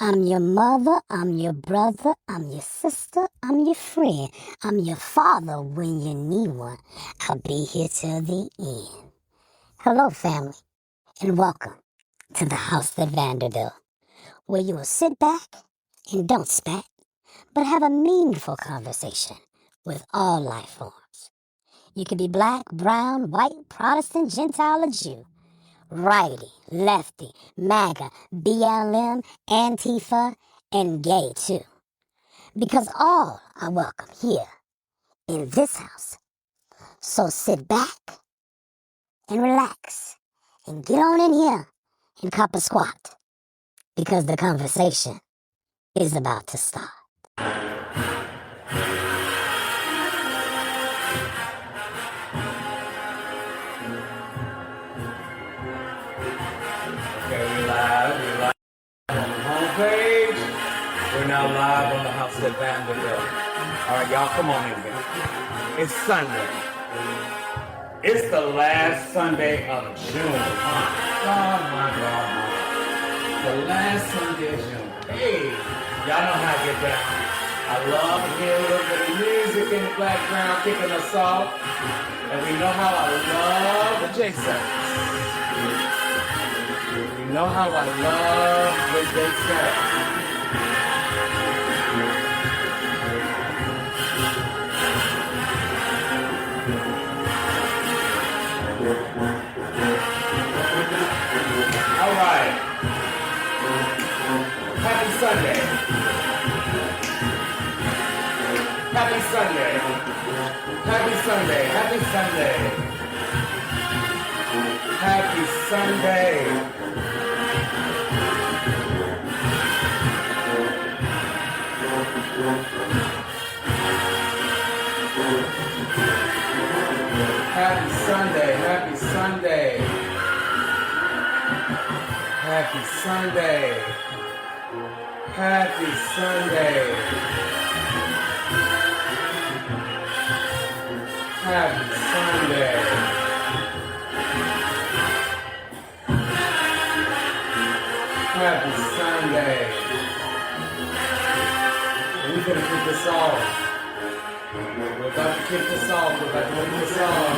I'm your mother, I'm your brother, I'm your sister, I'm your friend, I'm your father when you need one. I'll be here till the end. Hello, family, and welcome to the house at Vanderbilt, where you will sit back and don't spat, but have a meaningful conversation with all life forms. You can be black, brown, white, Protestant, Gentile, or Jew. Righty, lefty, MAGA, BLM, Antifa, and gay too. Because all are welcome here in this house. So sit back and relax and get on in here and cop a squat. Because the conversation is about to start. Okay, we're live on the homepage. We're now live on the house at Vanderbilt. All right, y'all, come on in here. It's Sunday. It's the last Sunday of June. Oh my God. The last Sunday of June. Hey, y'all know how I get down. I love hearing a little bit of music in the background, kicking us off. And we know how I love the J Service. You know how I love what they say. All right. Happy Sunday. Happy Sunday. Happy Sunday. Happy Sunday. Happy Sunday. Happy Sunday, happy Sunday. Happy Sunday. Happy Sunday. Happy Sunday. Happy Sunday. We're gonna kick this off. We're about to kick this off. We're about to kick this off.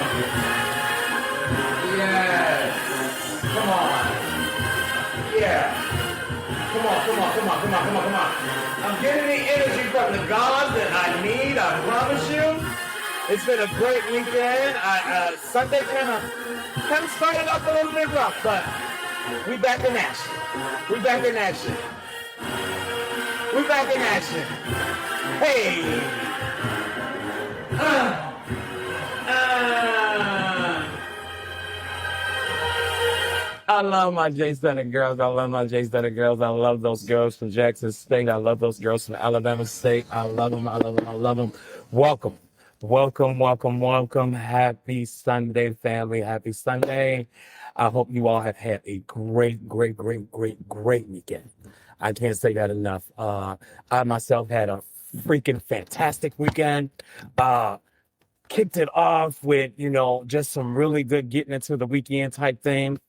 Yes. Come on. Yeah. Come on, come on, come on, come on, come on, come on. I'm getting the energy from the gods that I need, I promise you. It's been a great weekend. Sunday kind of started off a little bit rough, but we back in action. We back in action. We back in action. Hey. I love my J-Center girls. I love my J-Center girls. I love those girls from Jackson State. I love those girls from Alabama State. I love them. I love them. I love them. Welcome. Welcome, welcome, welcome. Happy Sunday, family. Happy Sunday. I hope you all have had a great weekend. I can't say that enough. I myself had a freaking fantastic weekend. Kicked it off with, just some really good getting into the weekend type thing.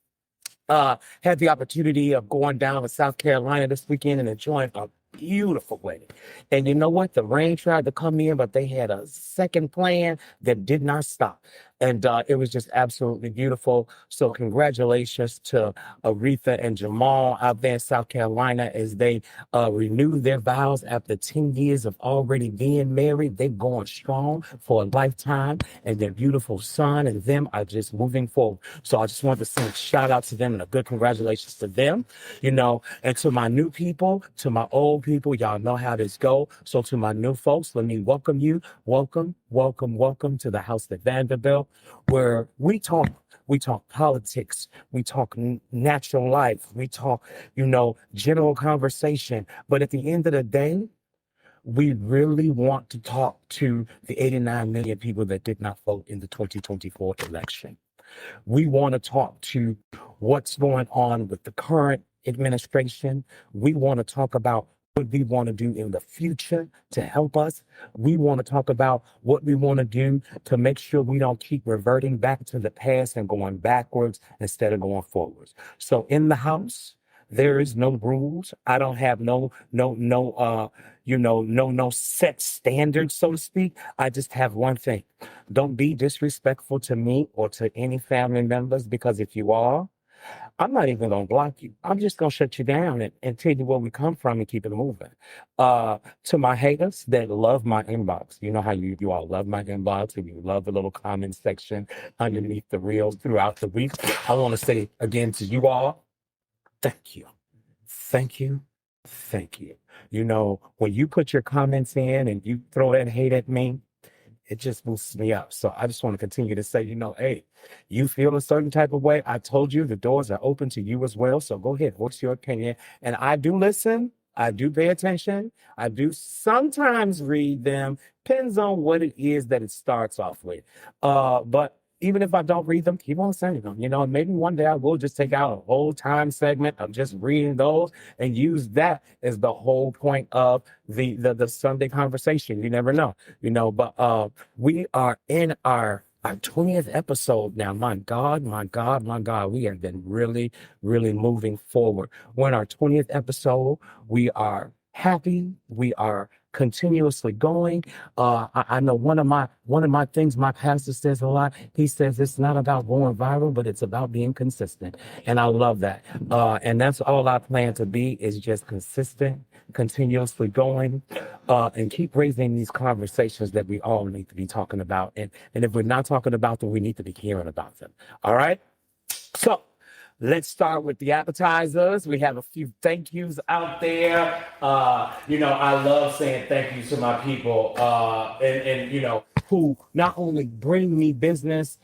Had the opportunity of going down to South Carolina this weekend and enjoying a beautiful wedding. And you know what? The rain tried to come in, but they had a second plan that did not stop. And it was just absolutely beautiful. So congratulations to Aretha and Jamal out there in South Carolina as they renewed their vows after 10 years of already being married. They're going strong for a lifetime, and their beautiful son and them are just moving forward. So I just wanted to send a shout out to them and a good congratulations to them, and to my new people, to my old people, y'all know how this go. So to my new folks, let me welcome you. Welcome to the house at Vanderbilt, where we talk politics, we talk natural life, we talk, general conversation. But at the end of the day, we really want to talk to the 89 million people that did not vote in the 2024 election. We want to talk to what's going on with the current administration. We want to talk about what we want to do in the future to help us. We want to talk about what we want to do to make sure we don't keep reverting back to the past and going backwards instead of going forwards. So in the house, There is no rules. I don't have no set standards, so to speak. I just have one thing. Don't be disrespectful to me or to any family members, because if you are, I'm not even gonna block you. I'm just gonna shut you down and tell you where we come from and keep it moving. To my haters that love my inbox, you know how you all love my inbox and you love the little comment section underneath the reels throughout the week. I want to say again to you all, thank you. Thank you. Thank you. You know, when you put your comments in and you throw that hate at me, it just boosts me up. So I just want to continue to say, hey, you feel a certain type of way. I told you the doors are open to you as well. So go ahead. What's your opinion? And I do listen. I do pay attention. I do sometimes read them. Depends on what it is that it starts off with. But even if I don't read them, keep on sending them. Maybe one day I will just take out a whole time segment of just reading those and use that as the whole point of the Sunday conversation. You never know, but we are in our 20th episode now. My God, my God, my God. We have been really, really moving forward. We're in our 20th episode. We are happy. We are continuously going. I know one of my things my pastor says a lot. He says it's not about going viral, but it's about being consistent. And I love that. And that's all I plan to be, is just consistent, continuously going, and keep raising these conversations that we all need to be talking about. And if we're not talking about them, we need to be hearing about them. All right. So let's start with the appetizers. We have a few thank yous out there. I love saying thank you to my people, and who not only bring me business,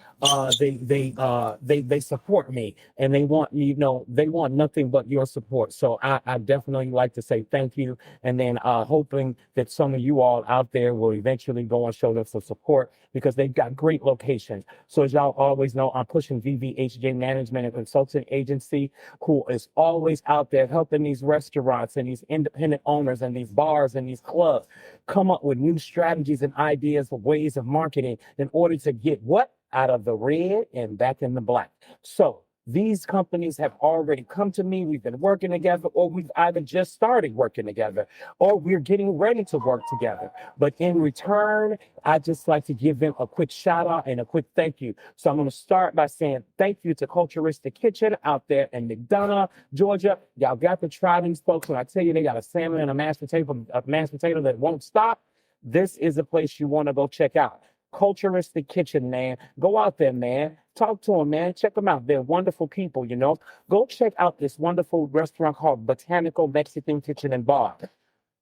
they support me, and they want nothing but your support. So I definitely like to say thank you, and then hoping that some of you all out there will eventually go and show them some support, because they've got great locations. So as y'all always know, I'm pushing VVHJ Management and Consulting Agency, who is always out there helping these restaurants and these independent owners and these bars and these clubs come up with new strategies and ideas for ways of marketing in order to get what? Out of the red and back in the black. So these companies have already come to me. We've been working together, or we've either just started working together, or we're getting ready to work together. But in return, I just like to give them a quick shout out and a quick thank you. So I'm going to start by saying thank you to Culturistic Kitchen out there in McDonough, Georgia. Y'all got to try these folks. When I tell you they got a salmon and a mashed potato that won't stop, this is a place you want to go check out. Culturistic Kitchen, man. Go out there, man. Talk to them, man. Check them out. They're wonderful people, Go check out this wonderful restaurant called Botanical Mexican Kitchen and Bar.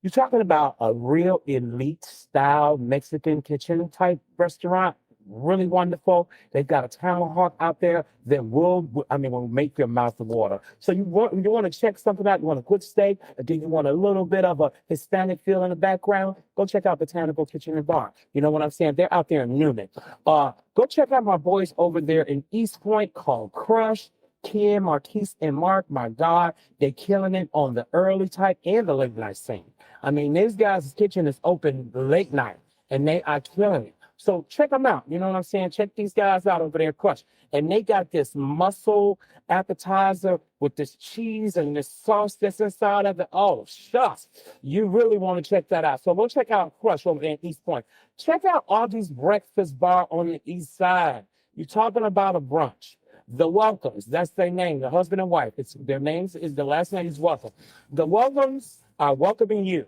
You're talking about a real elite style Mexican kitchen type restaurant. Really wonderful. They've got a tomahawk out there that will make your mouth water. So you want to check something out. You want a good steak, or do you want a little bit of a Hispanic feel in the background? Go check out Botanical Kitchen and Bar. You know what I'm saying? They're out there in Newman. Go check out my boys over there in East Point called Crush. Kim, Marquise, and Mark, my God, they're killing it on the early type and the late night scene. These guys' kitchen is open late night, and they are killing it. So check them out. You know what I'm saying? Check these guys out over there, Crush. And they got this mussel appetizer with this cheese and this sauce that's inside of it. Oh, shucks. You really want to check that out. So go check out Crush over there in East Point. Check out Audrey's Breakfast Bar on the East Side. You're talking about a brunch. The Welcomes, that's their name, the husband and wife. The last name is Welcome. The Welcomes are welcoming you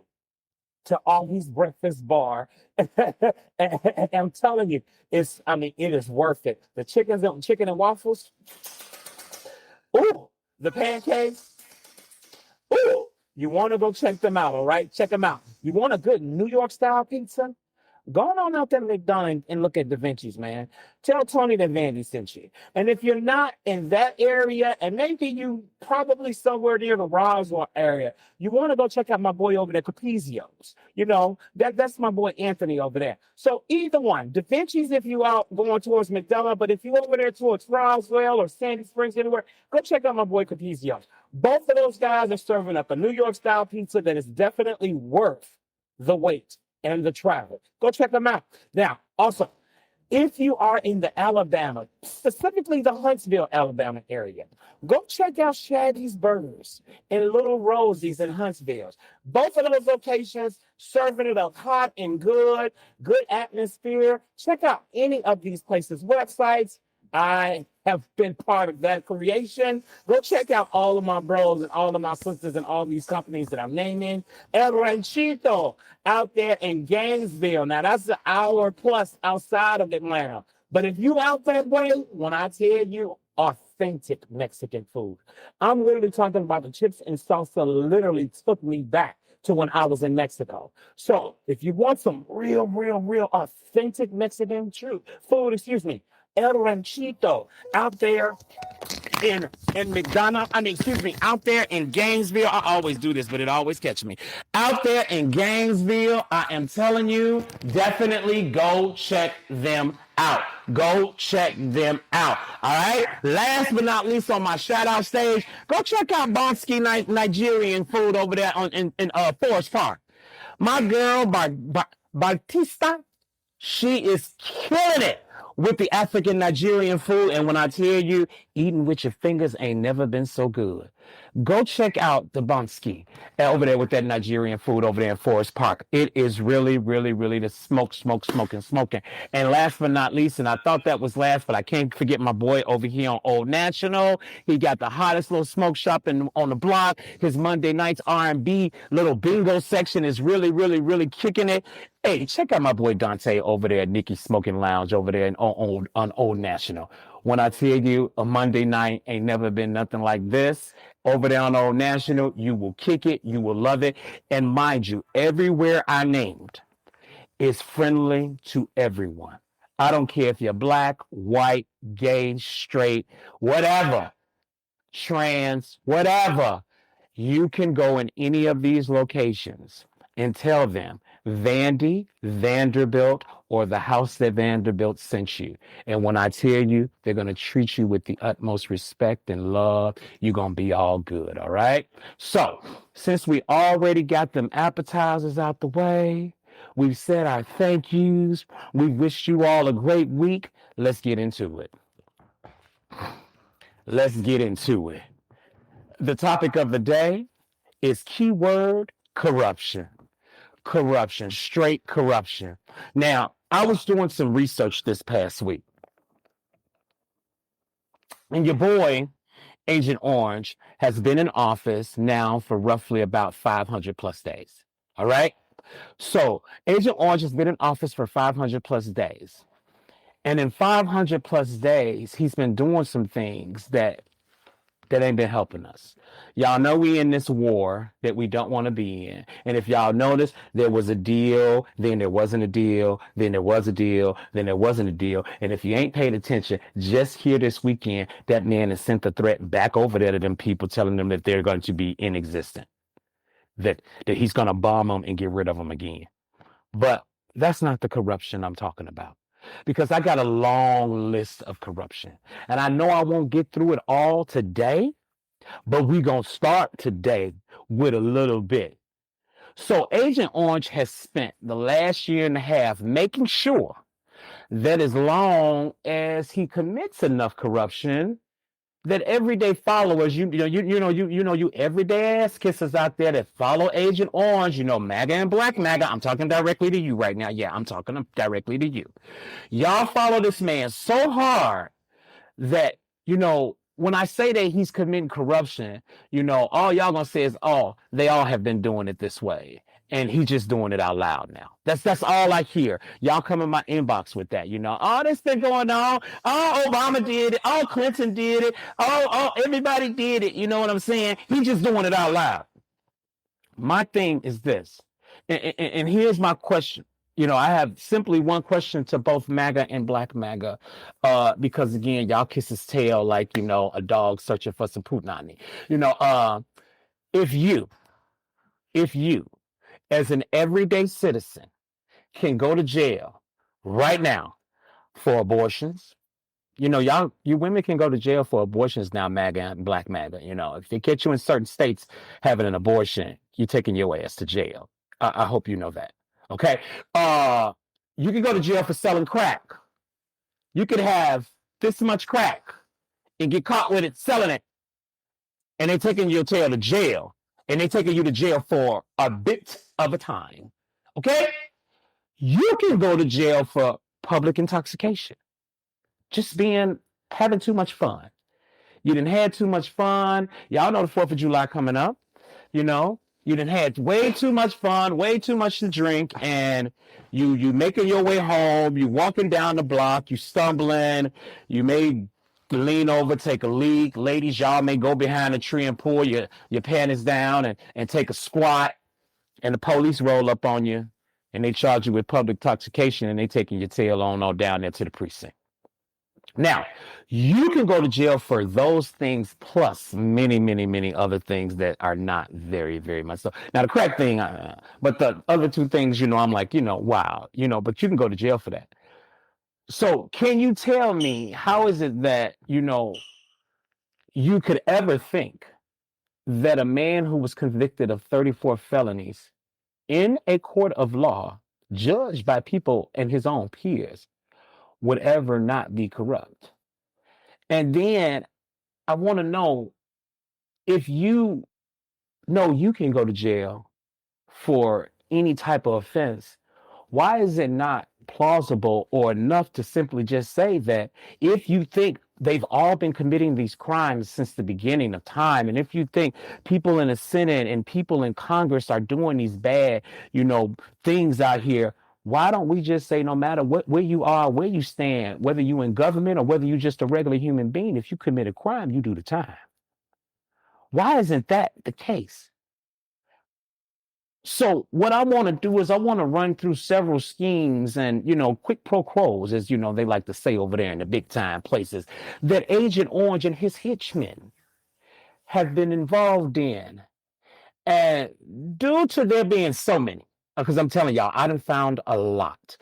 to Audrey's Breakfast Bar. And I'm telling you, it is worth it. The chicken and waffles. Ooh, the pancakes. Ooh, you want to go check them out, all right? Check them out. You want a good New York style pizza? Go on out there to McDonald's and look at Da Vinci's, man. Tell Tony that Vandy sent you. And if you're not in that area, and maybe you probably somewhere near the Roswell area, you want to go check out my boy over there, Capizio's. That's my boy Anthony over there. So either one, Da Vinci's if you out going towards McDonough, but if you're over there towards Roswell or Sandy Springs, anywhere, go check out my boy Capizio's. Both of those guys are serving up a New York style pizza that is definitely worth the wait and the travel. Go check them out. Now, also, If you are in the Alabama, specifically the Huntsville, Alabama area, go check out Shaggy's Burgers and Little Rosie's in Huntsville. Both of those locations serving it up hot and good, good atmosphere. Check out any of these places' websites. I have been part of that creation. Go check out all of my bros and all of my sisters and all these companies that I'm naming. El Ranchito out there in Gainesville. Now that's an hour plus outside of Atlanta. But if you out that way, when I tell you authentic Mexican food, I'm literally talking about the chips and salsa literally took me back to when I was in Mexico. So if you want some real authentic Mexican food, excuse me, El Ranchito out there in McDonough, out there in Gainesville. I always do this, but it always catches me. Out there in Gainesville, I am telling you, definitely go check them out. Go check them out. All right. Last but not least, on my shout out stage, go check out Bonsky Nigerian food over there in Forest Park. My girl, Batista, she is killing it with the African Nigerian food. And when I tell you, eating with your fingers ain't never been so good. Go check out the Bonsky over there with that Nigerian food over there in Forest Park. It is really the smoking. And last but not least, and I thought that was last, but I can't forget my boy over here on Old National. He got the hottest little smoke shop on the block. His Monday nights R&B little bingo section is really kicking it. Hey, check out my boy Dante over there at Nikki's Smoking Lounge over there on Old National. When I tell you a Monday night ain't never been nothing like this, over there on Old National, you will kick it, you will love it. And mind you, everywhere I named is friendly to everyone. I don't care if you're black, white, gay, straight, whatever, trans, whatever. You can go in any of these locations and tell them Vandy, Vanderbilt, or the house that Vanderbilt sent you. And when I tell you, they're going to treat you with the utmost respect and love. You're going to be all good. All right. So since we already got them appetizers out the way, we've said our thank yous. We wish you all a great week. Let's get into it. The topic of the day is keyword corruption. Straight corruption. Now, I was doing some research this past week, and your boy, Agent Orange, has been in office now for roughly about 500 plus days. All right? So, Agent Orange has been in office for 500 plus days. And in 500 plus days, he's been doing some things that ain't been helping us. Y'all know we in this war that we don't want to be in. And if y'all notice, there was a deal, then there wasn't a deal, then there was a deal, then there wasn't a deal. And if you ain't paid attention, just here this weekend, that man has sent the threat back over there to them people, telling them that they're going to be inexistent, that he's going to bomb them and get rid of them again. But that's not the corruption I'm talking about. Because I got a long list of corruption. And I know I won't get through it all today, but we're going to start today with a little bit. So Agent Orange has spent the last year and a half making sure that as long as he commits enough corruption, that everyday followers, you everyday ass kissers out there that follow Agent Orange, MAGA and Black MAGA. I'm talking directly to you right now. Yeah, I'm talking directly to you. Y'all follow this man so hard that, when I say that he's committing corruption, all y'all gonna say is, oh, they all have been doing it this way. And he's just doing it out loud now. That's all I hear. Y'all come in my inbox with that, Oh, this been going on. Oh, Obama did it. Oh, Clinton did it. Oh, everybody did it. You know what I'm saying? He's just doing it out loud. My thing is this, and here's my question. I have simply one question to both MAGA and Black MAGA, because again, y'all kiss his tail like, a dog searching for some punani. If you, as an everyday citizen, can go to jail right now for abortions. You women can go to jail for abortions now, MAGA and Black MAGA. If they catch you in certain states having an abortion, you're taking your ass to jail. I hope you know that. Okay. You can go to jail for selling crack. You could have this much crack and get caught with it selling it, and they taking your tail to jail, and they taking you to jail for a bit of a time. Okay? You can go to jail for public intoxication, just being having too much fun. You done had too much fun. Y'all know the 4th of July coming up. You know, you done had way too much fun, way too much to drink, and you making your way home. You walking down the block. You stumbling. You may lean over, take a leak. Ladies, y'all may go behind a tree and pull your panties down and take a squat. And the police roll up on you, and they charge you with public intoxication, and they taking your tail on down there to the precinct. Now, you can go to jail for those things plus many, many, many other things that are not very, very much so. Now, the crack thing, but the other two things, I'm like, wow, but you can go to jail for that. So, can you tell me how is it that, you could ever think that a man who was convicted of 34 felonies in a court of law, judged by people and his own peers, would ever not be corrupt? And then I want to know, if you know you can go to jail for any type of offense, why is it not plausible or enough to simply just say that if you think they've all been committing these crimes since the beginning of time, and if you think people in the Senate and people in Congress are doing these bad, things out here, why don't we just say, no matter where you are, where you stand, whether you in government or whether you're just a regular human being, if you commit a crime, you do the time? Why isn't that the case? So what I want to do is I want to run through several schemes and, quick pro quos, as they like to say over there in the big time places, that Agent Orange and his henchmen have been involved in. And due to there being so many, because I'm telling y'all, I done found a lot.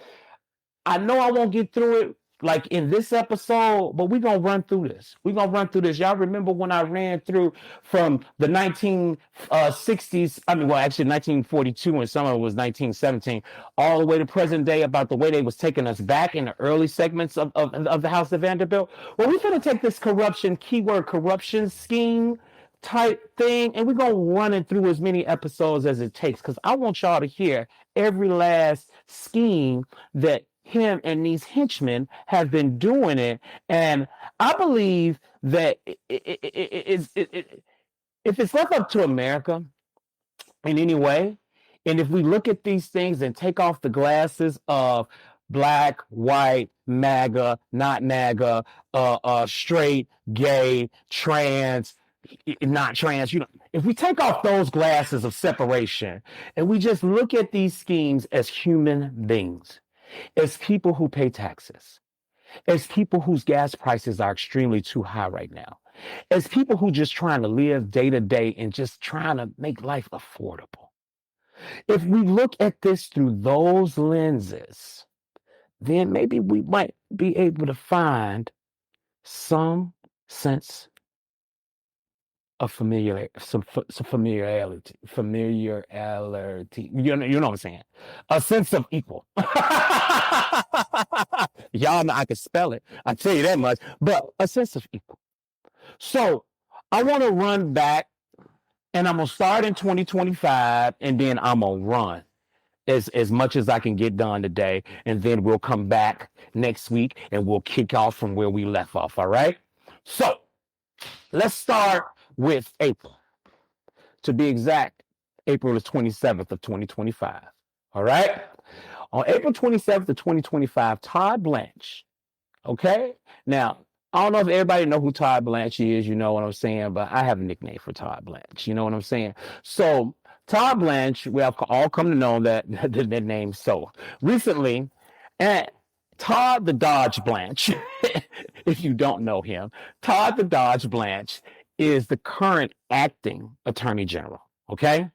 I know I won't get through it like in this episode, but we're going to run through this. We're going to run through this. Y'all remember when I ran through from the 1960s, actually 1942, and some of it was 1917, all the way to present day about the way they was taking us back in the early segments of the House of Vanderbilt? Well, we're going to take this keyword corruption scheme type thing, and we're going to run it through as many episodes as it takes, because I want y'all to hear every last scheme that him and these henchmen have been doing it. And I believe that if it's left up to America in any way, and if we look at these things and take off the glasses of black, white, MAGA, not MAGA, straight, gay, trans, not trans, if we take off those glasses of separation and we just look at these schemes as human beings, as people who pay taxes, as people whose gas prices are extremely too high right now, as people who just trying to live day to day and just trying to make life affordable. If we look at this through those lenses, then maybe we might be able to find some sense of familiarity. You know what I'm saying? A sense of equal. Y'all know I can spell it. I tell you that much. But a sense of equal. So I want to run back, and I'm gonna start in 2025, and then I'm gonna run as much as I can get done today, and then we'll come back next week and we'll kick off from where we left off. All right. So let's start with April. To be exact, April is 27th of 2025. All right. On April 27th of 2025, Todd Blanche. Okay. Now, I don't know if everybody know who Todd Blanche is, you know what I'm saying, but I have a nickname for Todd Blanche. You know what I'm saying? So Todd Blanche, we have all come to know that name. So recently, and Todd the Dodge Blanche, if you don't know him, Todd the Dodge Blanche is the current acting attorney general. Okay.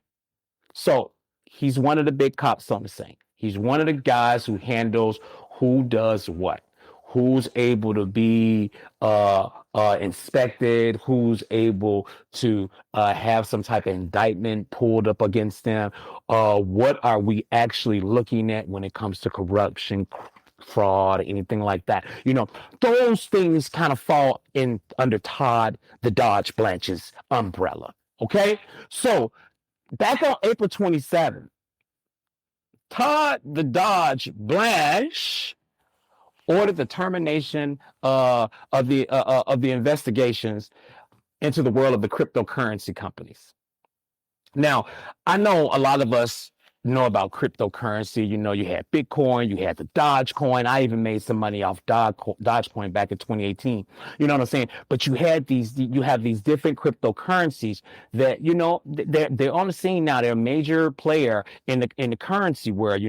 So he's one of the big cops on the scene. He's one of the guys who handles who does what, who's able to be inspected, who's able to have some type of indictment pulled up against them. What are we actually looking at when it comes to corruption, fraud, or anything like that. Those things kind of fall in under Todd the Dodge Blanche's umbrella. Okay, so back on April 27th, Todd the Dodge Blanche ordered the termination of the investigations into the world of the cryptocurrency companies. Now, I know a lot of us know about cryptocurrency. You had Bitcoin, you had the Dogecoin. I even made some money off Dogecoin back in 2018. You know what I'm saying? But you have these different cryptocurrencies that, they're on the scene now. They're a major player in the currency world.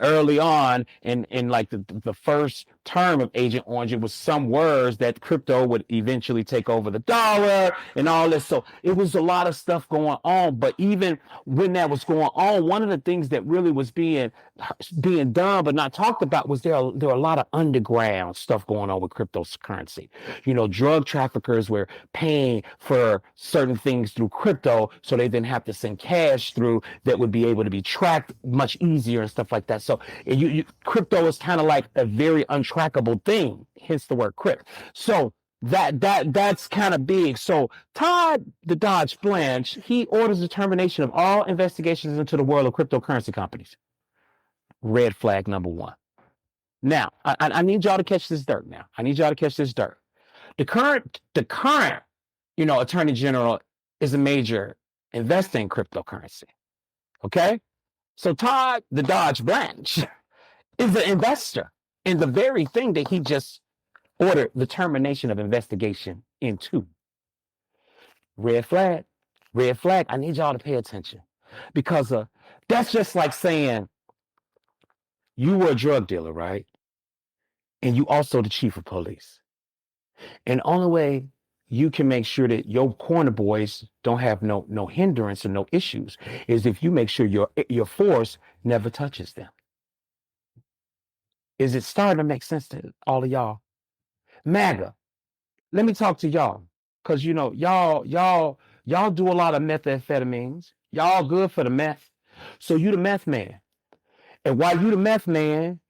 Early on in like the first term of Agent Orange, it was some words that crypto would eventually take over the dollar and all this. So it was a lot of stuff going on. But even when that was going on, one of the things that really was being done but not talked about was there were a lot of underground stuff going on with cryptocurrency. Drug traffickers were paying for certain things through crypto, so they didn't have to send cash through that would be able to be tracked much easier and stuff like that. So crypto is kind of like a very untrackable thing, hence the word crypt. So that's kind of big. So Todd the Dodge Blanche, he orders the termination of all investigations into the world of cryptocurrency companies. Red flag number one. Now, I need y'all to catch this dirt now. I need y'all to catch this dirt. The current Attorney General is a major investor in cryptocurrency. Okay? So Todd the Dodge Blanche is an investor in the very thing that he just ordered the termination of investigation into. Red flag. Red flag. I need y'all to pay attention. Because that's just like saying you were a drug dealer, right? And you also the chief of police. And the only way you can make sure that your corner boys don't have no hindrance or no issues is if you make sure your force never touches them. Is it starting to make sense to all of y'all? MAGA, let me talk to y'all. Because y'all do a lot of methamphetamines. Y'all good for the meth. So you the meth man. And while you the meth man,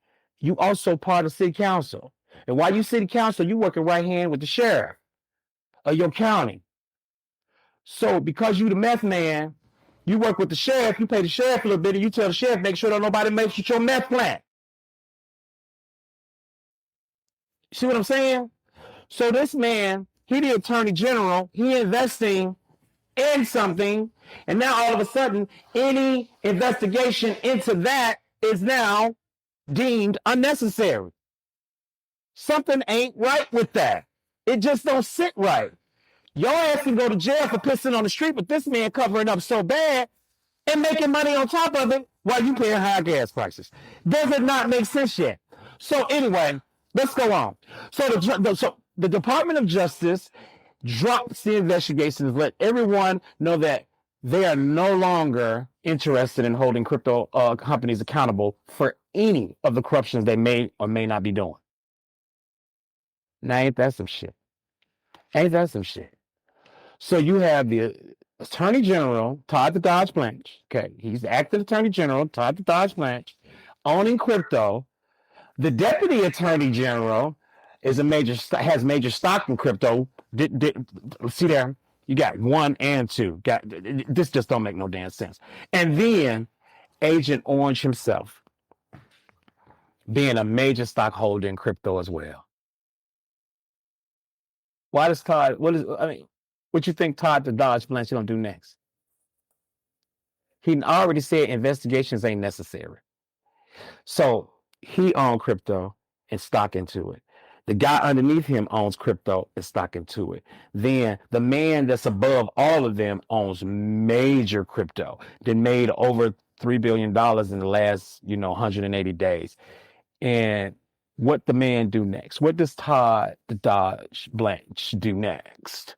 you also part of city council. And while you city council, you working right hand with the sheriff of your county. So because you the meth man, you work with the sheriff, you pay the sheriff a little bit, and you tell the sheriff, make sure that nobody makes your meth plant. See what I'm saying? So this man, he the attorney general, he investing in something, and now all of a sudden, any investigation into that is now deemed unnecessary. Something ain't right with that. It just don't sit right. Your ass can go to jail for pissing on the street, but this man covering up so bad and making money on top of it while you paying high gas prices. Does it not make sense yet? So anyway, let's go on. So the Department of Justice drops the investigations, let everyone know that they are no longer interested in holding crypto companies accountable for any of the corruptions they may or may not be doing. Now, ain't that some shit? Ain't that some shit? So you have the Attorney General, Todd the Dodge Blanche. Okay, he's the acting Attorney General, Todd the Dodge Blanche, owning crypto. The Deputy Attorney General has major stock in crypto. See there, you got 1 and 2. This just don't make no damn sense. And then Agent Orange himself being a major stockholder in crypto as well. Why does Todd? What you think Todd the Dodge Blanche gonna do next? He already said investigations ain't necessary. So he owns crypto and stock into it. The guy underneath him owns crypto and stock into it. Then the man that's above all of them owns major crypto that made over $3 billion in the last, 180 days. And what the man do next? What does Todd the Dodge Blanche do next?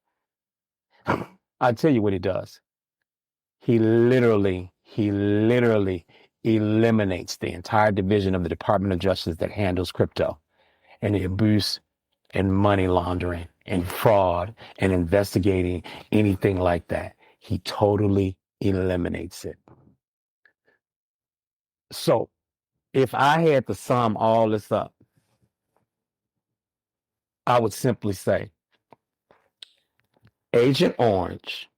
I'll tell you what he does. He literally eliminates the entire division of the Department of Justice that handles crypto and the abuse and money laundering and fraud and investigating anything like that. He totally eliminates it. So If I had to sum all this up, I would simply say Agent Orange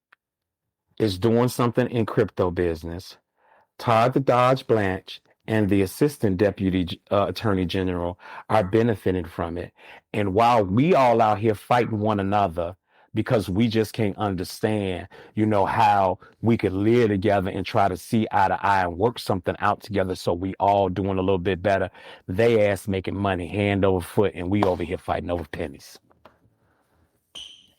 is doing something in crypto business. Todd the Dodge Blanche and the Assistant Deputy Attorney General are benefiting from it. And while we all out here fighting one another because we just can't understand, how we could live together and try to see eye to eye and work something out together so we all doing a little bit better, they ass making money hand over foot and we over here fighting over pennies.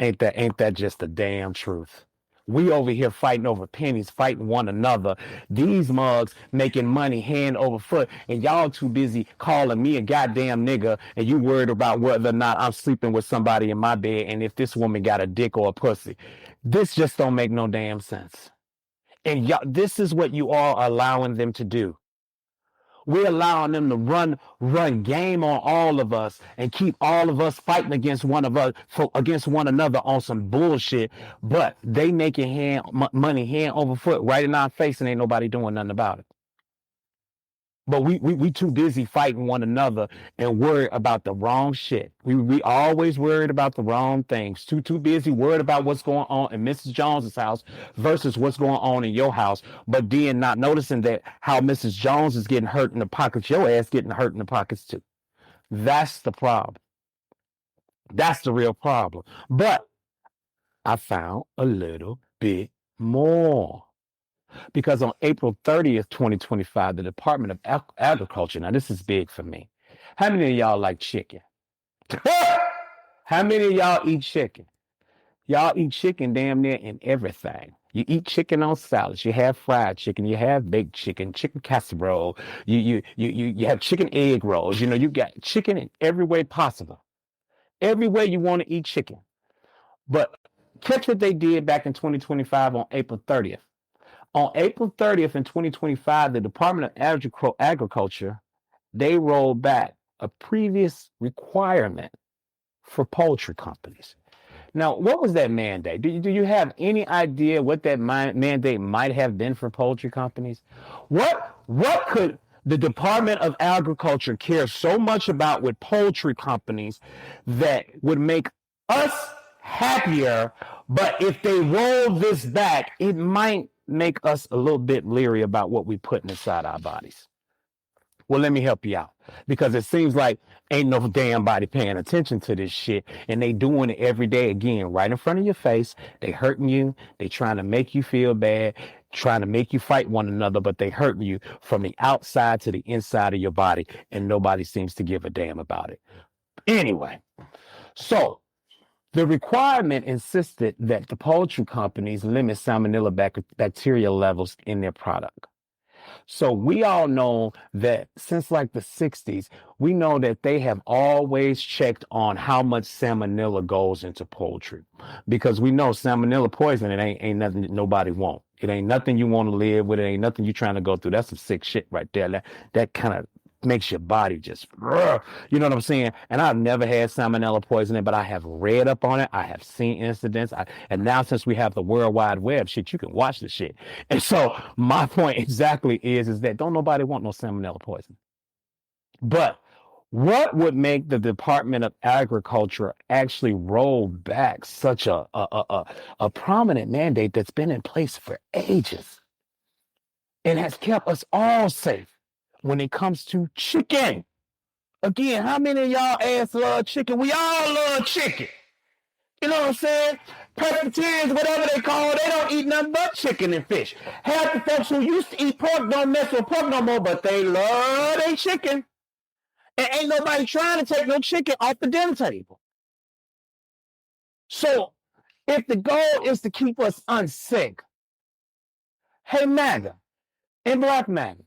Ain't that just the damn truth? We over here fighting over pennies, fighting one another. These mugs making money hand over foot, and y'all too busy calling me a goddamn nigga, and you worried about whether or not I'm sleeping with somebody in my bed, and if this woman got a dick or a pussy. This just don't make no damn sense. And y'all, this is what you are allowing them to do. We're allowing them to run game on all of us and keep all of us fighting against against one another on some bullshit. But they making money hand over foot right in our face, and ain't nobody doing nothing about it. But we too busy fighting one another and worried about the wrong shit. We always worried about the wrong things. Too busy worried about what's going on in Mrs. Jones's house versus what's going on in your house. But then not noticing that how Mrs. Jones is getting hurt in the pockets, your ass getting hurt in the pockets too. That's the problem. That's the real problem. But I found a little bit more. Because on April 30th, 2025, the Department of Agriculture, now this is big for me. How many of y'all like chicken? How many of y'all eat chicken? Y'all eat chicken damn near in everything. You eat chicken on salads. You have fried chicken. You have baked chicken, chicken casserole. You have chicken egg rolls. You got chicken in every way possible. Every way you want to eat chicken. But catch what they did back in 2025 on April 30th. On April 30th in 2025, the Department of Agriculture, they rolled back a previous requirement for poultry companies. Now, what was that mandate? Do you have any idea what that mandate might have been for poultry companies? What could the Department of Agriculture care so much about with poultry companies that would make us happier, but if they roll this back, it might make us a little bit leery about what we put inside our bodies? Well, let me help you out, because it seems like ain't no damn body paying attention to this shit, and they doing it every day again, right in front of your face. They hurting you. They trying to make you feel bad, trying to make you fight one another, but they hurting you from the outside to the inside of your body, and nobody seems to give a damn about it. Anyway, so the requirement insisted that the poultry companies limit salmonella bacteria levels in their product. So we all know that since like the 60s, we know that they have always checked on how much salmonella goes into poultry, because we know salmonella poison, it ain't nothing that nobody want. It ain't nothing you want to live with. It ain't nothing you trying to go through. That's some sick shit right there. That kind of makes your body just, you know what I'm saying? And I've never had salmonella poisoning, but I have read up on it. I have seen incidents. And now since we have the World Wide Web shit, you can watch the shit. And so my point exactly is that don't nobody want no salmonella poisoning. But what would make the Department of Agriculture actually roll back such a prominent mandate that's been in place for ages and has kept us all safe when it comes to chicken? Again, how many of y'all ass love chicken? We all love chicken. You know what I'm saying? Presbyterians, whatever they call it, they don't eat nothing but chicken and fish. Half the folks who used to eat pork don't mess with pork no more, but they love their chicken. And ain't nobody trying to take no chicken off the dinner table. So if the goal is to keep us unsick, hey MAGA and Black MAGA,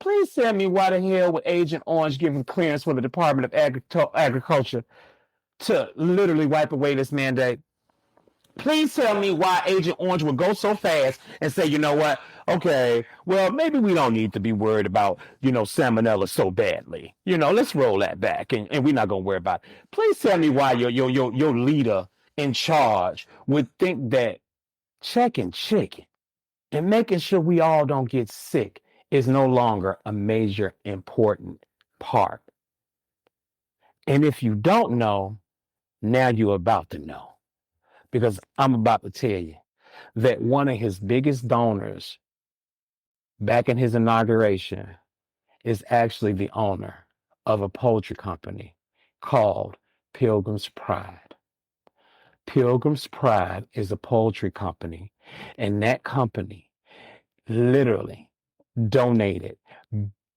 please tell me why the hell would Agent Orange give him clearance for the Department of Agriculture to literally wipe away this mandate? Please tell me why Agent Orange would go so fast and say, you know what? Okay, well, maybe we don't need to be worried about, salmonella so badly. Let's roll that back and we're not going to worry about it. Please tell me why your leader in charge would think that checking chicken and making sure we all don't get sick is no longer a major important part. And if you don't know, now you're about to know, because I'm about to tell you that one of his biggest donors back in his inauguration is actually the owner of a poultry company called Pilgrim's Pride. Pilgrim's Pride is a poultry company, and that company literally donated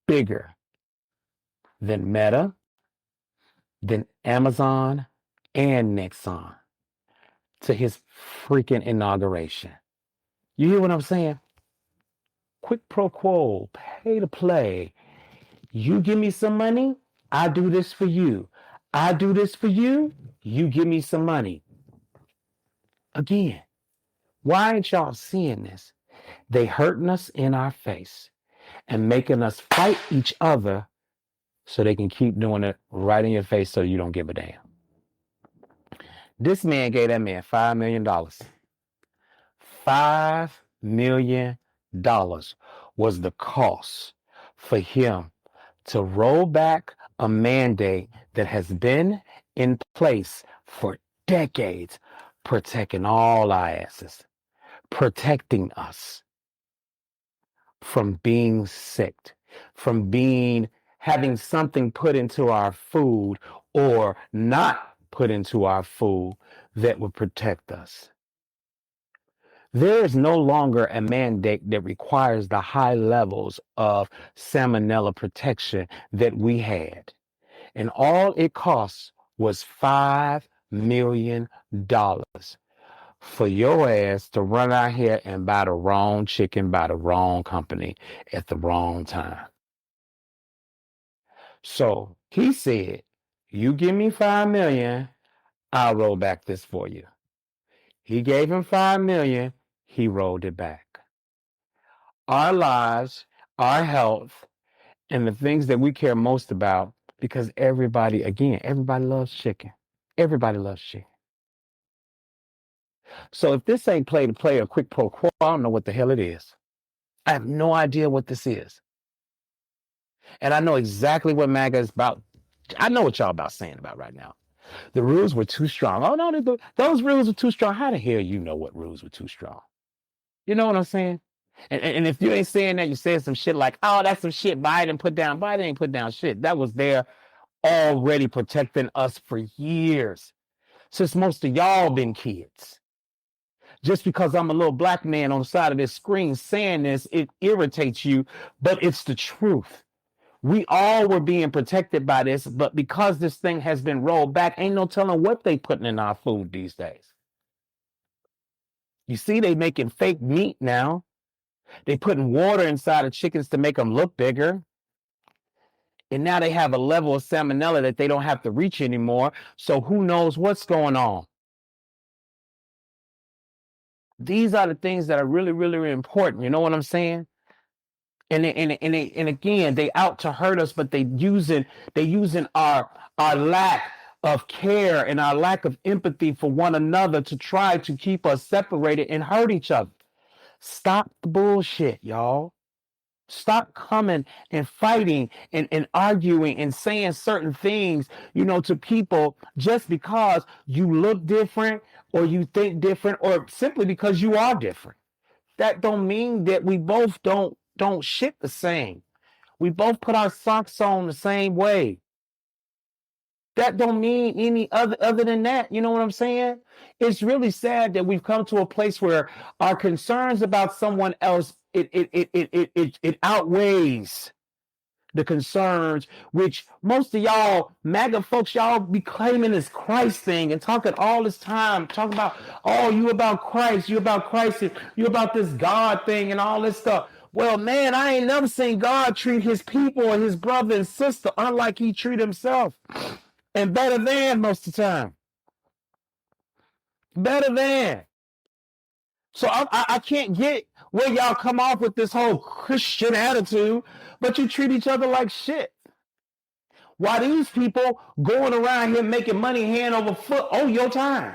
bigger than Meta, than Amazon, and Nexon to his freaking inauguration. You hear what I'm saying? Quid pro quo, pay to play. You give me some money, I do this for you. I do this for you, you give me some money. Again, why ain't y'all seeing this? They hurting us in our face and making us fight each other so they can keep doing it right in your face so you don't give a damn. This man gave that man $5 million. $5 million was the cost for him to roll back a mandate that has been in place for decades, protecting all our asses, protecting us from being sick, from having something put into our food or not put into our food that would protect us. There is no longer a mandate that requires the high levels of salmonella protection that we had. And all it costs was $5 million for your ass to run out here and buy the wrong chicken by the wrong company at the wrong time. So he said, you give me $5 million, I'll roll back this for you. He gave him $5 million, he rolled it back. Our lives, our health, and the things that we care most about, because everybody loves chicken. Everybody loves chicken. So if this ain't play to play or quick pro quo, I don't know what the hell it is. I have no idea what this is. And I know exactly what MAGA is about. I know what y'all about saying about right now. The rules were too strong. Oh, no, those rules were too strong. How the hell you know what rules were too strong? You know what I'm saying? And if you ain't saying that, you said some shit like, oh, that's some shit Biden put down. Biden ain't put down shit. That was there already protecting us for years, since most of y'all been kids. Just because I'm a little black man on the side of this screen saying this, it irritates you, but it's the truth. We all were being protected by this, but because this thing has been rolled back, ain't no telling what they putting in our food these days. You see, they making fake meat now. They putting water inside of chickens to make them look bigger. And now they have a level of salmonella that they don't have to reach anymore. So who knows what's going on? These are the things that are really, really important. You know what I'm saying? And again, they out to hurt us, but they using our lack of care and our lack of empathy for one another to try to keep us separated and hurt each other. Stop the bullshit, y'all. Stop coming and fighting and arguing and saying certain things, to people just because you look different or you think different or simply because you are different. That don't mean that we both don't shit the same. We both put our socks on the same way. That don't mean any other than that. You know what I'm saying? It's really sad that we've come to a place where our concerns about someone else it outweighs the concerns, which most of y'all MAGA folks, y'all be claiming this Christ thing and talking all this time, talking about, oh, you about Christ, you about this God thing and all this stuff. Well, man, I ain't never seen God treat his people and his brother and sister unlike he treat himself. And better than most of the time. Better than. So I can't get where y'all come off with this whole Christian attitude, but you treat each other like shit. Why these people going around here making money hand over foot on your time?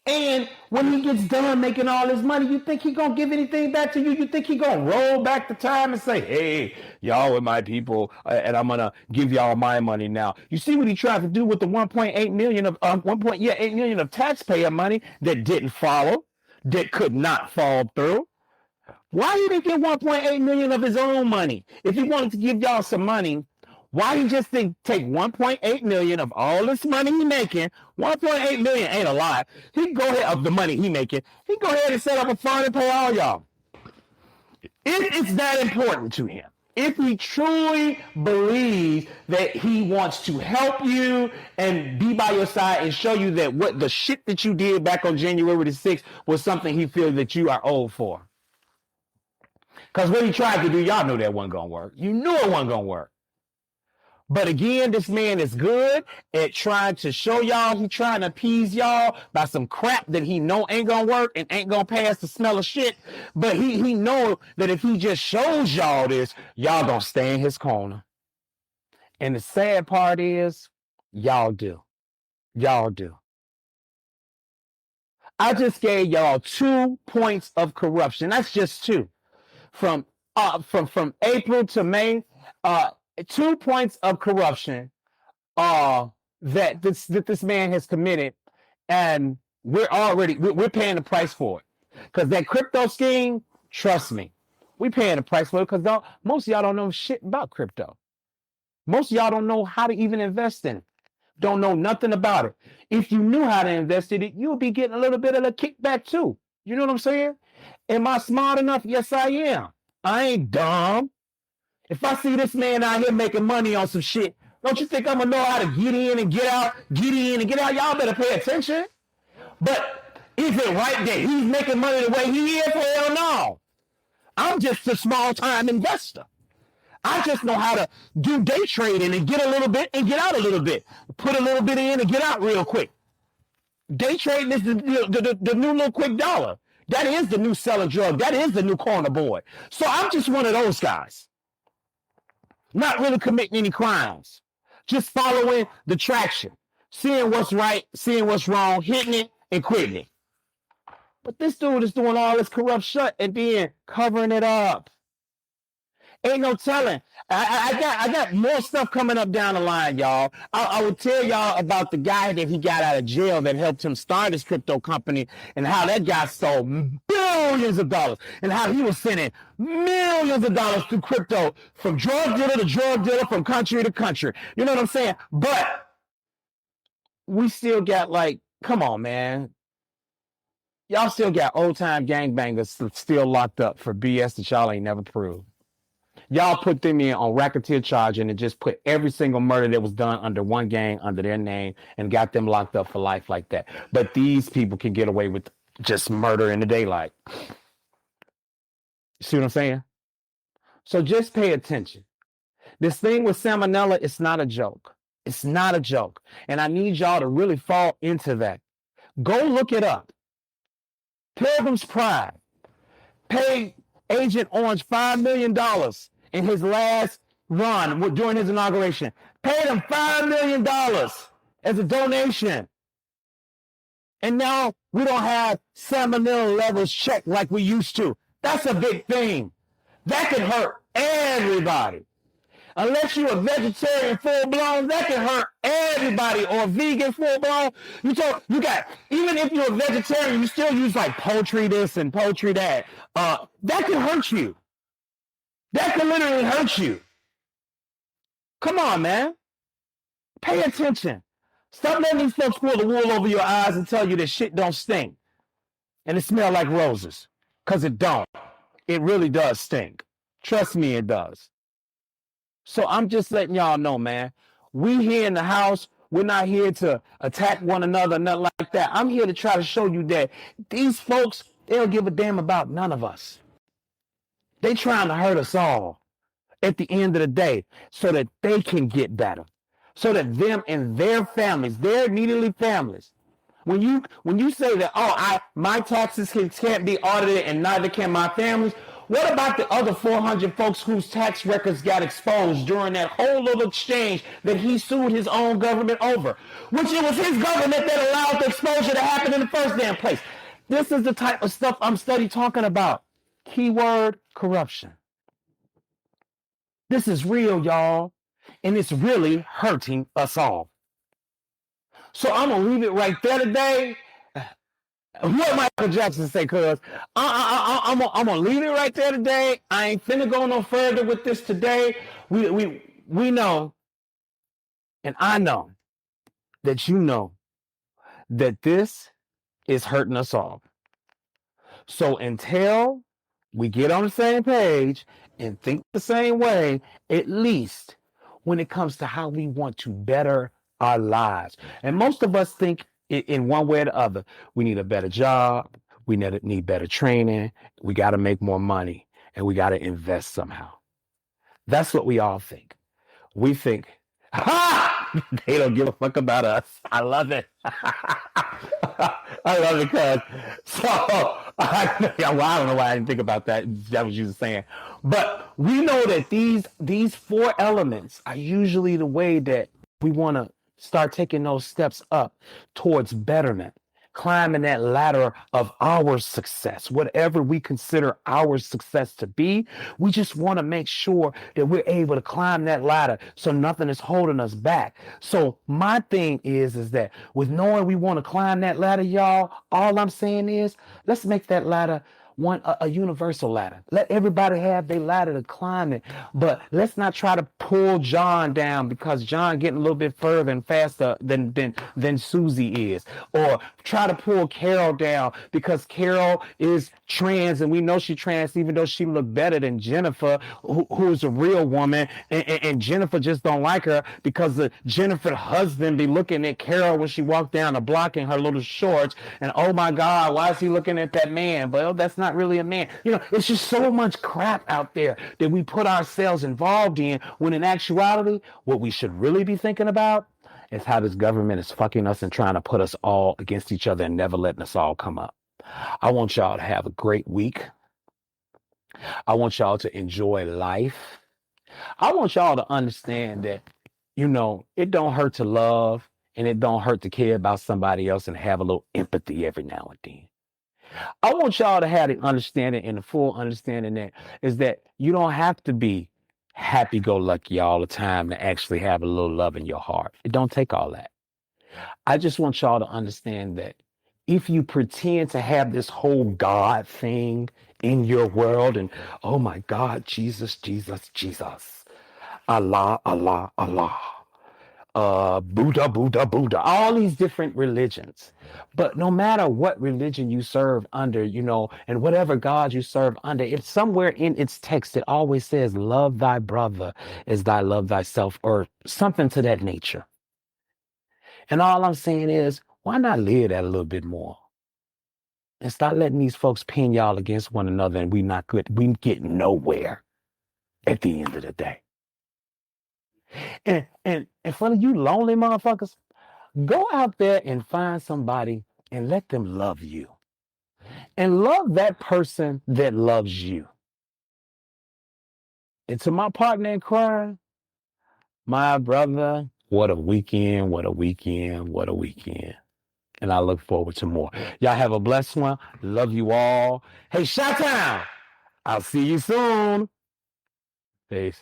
And when he gets done making all this money, you think he gonna give anything back to you? You think he gonna roll back the time and say, "Hey, y'all are my people, and I'm gonna give y'all my money now"? You see what he tried to do with the 1.8 million of 1.8 million of taxpayer money that didn't follow, that could not fall through. Why he didn't get 1.8 million of his own money? If he wanted to give y'all some money, why he just didn't take 1.8 million of all this money he making? 1.8 million ain't a lot. He can go ahead of the money he making. He can go ahead and set up a fund and pay all y'all. It's that important to him. If he truly believes that he wants to help you and be by your side and show you that what the shit that you did back on January the 6th was something he feels that you are owed for. Because what he tried to do, y'all knew that wasn't going to work. You knew it wasn't going to work. But again, this man is good at trying to show y'all, he trying to appease y'all by some crap that he know ain't gonna work and ain't gonna pass the smell of shit. But he know that if he just shows y'all this, y'all gonna stay in his corner. And the sad part is, y'all do. Y'all do. I just gave y'all 2 points of corruption. That's just 2. From April to May, 2 points of corruption that this man has committed, and we're paying the price for it. Because that crypto scheme, trust me, we're paying the price for it because most of y'all don't know shit about crypto. Most of y'all don't know how to even invest in it. Don't know nothing about it. If you knew how to invest in it, you'll be getting a little bit of a kickback too. You know what I'm saying? Am I smart enough? Yes, I am. I ain't dumb. If I see this man out here making money on some shit, don't you think I'm gonna know how to get in and get out, get in and get out? Y'all better pay attention. But is it right that he's making money the way he is? Hell no. I'm just a small time investor. I just know how to do day trading and get a little bit and get out a little bit. Put a little bit in and get out real quick. Day trading is the new little quick dollar. That is the new selling drug. That is the new corner boy. So I'm just one of those guys. Not really committing any crimes. Just following the traction. Seeing what's right, seeing what's wrong, hitting it and quitting it. But this dude is doing all this corrupt shit and then covering it up. Ain't no telling. I got more stuff coming up down the line, y'all. I will tell y'all about the guy that he got out of jail that helped him start his crypto company and how that guy stole billions of dollars and how he was sending millions of dollars through crypto from drug dealer to drug dealer, from country to country. You know what I'm saying? But we still got come on, man. Y'all still got old-time gangbangers still locked up for BS that y'all ain't never proved. Y'all put them in on racketeer charge and just put every single murder that was done under one gang under their name and got them locked up for life like that. But these people can get away with just murder in the daylight. See what I'm saying? So just pay attention. This thing with salmonella, it's not a joke. It's not a joke. And I need y'all to really fall into that. Go look it up. Pilgrim's Pride paid Agent Orange $5 million in his last run during his inauguration. Paid him $5 million as a donation. And now we don't have salmonella levels checked like we used to. That's a big thing. That can hurt everybody. Unless you're a vegetarian full-blown, that can hurt everybody, or a vegan full-blown. You got, even if you're a vegetarian, you still use poultry this and poultry that. That can hurt you. That can literally hurt you. Come on, man. Pay attention. Stop letting these folks pull the wool over your eyes and tell you that shit don't stink. And it smells like roses. Because it don't. It really does stink. Trust me, it does. So I'm just letting y'all know, man. We here in the house, we're not here to attack one another, nothing like that. I'm here to try to show you that these folks, they don't give a damn about none of us. They trying to hurt us all at the end of the day so that they can get better. So that them and their families, their immediately families, when you say that, my taxes can't be audited and neither can my families, What about the other 400 folks whose tax records got exposed during that whole little exchange that he sued his own government over? Which it was his government that allowed the exposure to happen in the first damn place. This is the type of stuff I'm talking about. Keyword corruption. This is real, y'all. And it's really hurting us all. So I'm going to leave it right there today. What Michael Jackson say, cuz I'm gonna leave it right there today. I ain't finna go no further with this today. We know, and I know that you know that this is hurting us all. So until we get on the same page and think the same way, at least when it comes to how we want to better our lives. And most of us think in one way or the other, we need a better job, we need better training, we got to make more money, and we got to invest somehow. That's what we all think. We think, ha! They don't give a fuck about us. I love it. I love it, cuz. So, I don't know why I didn't think about that. That was you saying. But we know that these four elements are usually the way that we want to start taking those steps up towards betterment, climbing that ladder of our success, whatever we consider our success to be. We just want to make sure that we're able to climb that ladder so nothing is holding us back. So my thing is that with knowing we want to climb that ladder, y'all, all I'm saying is let's make that ladder a universal ladder. Let everybody have their ladder to climb it, but let's not try to pull John down because John getting a little bit further and faster than Susie is, or try to pull Carol down because Carol is trans and we know she's trans even though she look better than Jennifer, who's a real woman, and Jennifer just don't like her because the Jennifer husband be looking at Carol when she walked down the block in her little shorts, and oh my God, why is he looking at that man? Well, that's not really a man. You know, it's just so much crap out there that we put ourselves involved in when in actuality, what we should really be thinking about is how this government is fucking us and trying to put us all against each other and never letting us all come up. I want y'all to have a great week. I want y'all to enjoy life. I want y'all to understand that, you know, it don't hurt to love and it don't hurt to care about somebody else and have a little empathy every now and then. I want y'all to have the understanding and the full understanding that is that you don't have to be happy-go-lucky all the time to actually have a little love in your heart. It don't take all that. I just want y'all to understand that if you pretend to have this whole God thing in your world and, oh my God, Jesus, Jesus, Jesus, Allah, Allah, Allah, Buddha, Buddha, Buddha, all these different religions. But no matter what religion you serve under, you know, and whatever God you serve under, it's somewhere in its text, it always says, love thy brother as thy love thyself, or something to that nature. And all I'm saying is, why not live that a little bit more? And stop letting these folks pin y'all against one another and we get nowhere at the end of the day. And for you lonely motherfuckers, go out there and find somebody and let them love you. And love that person that loves you. And to my partner in crime, my brother, what a weekend, what a weekend, what a weekend. And I look forward to more. Y'all have a blessed one. Love you all. Hey, Chi-Town, I'll see you soon. Peace.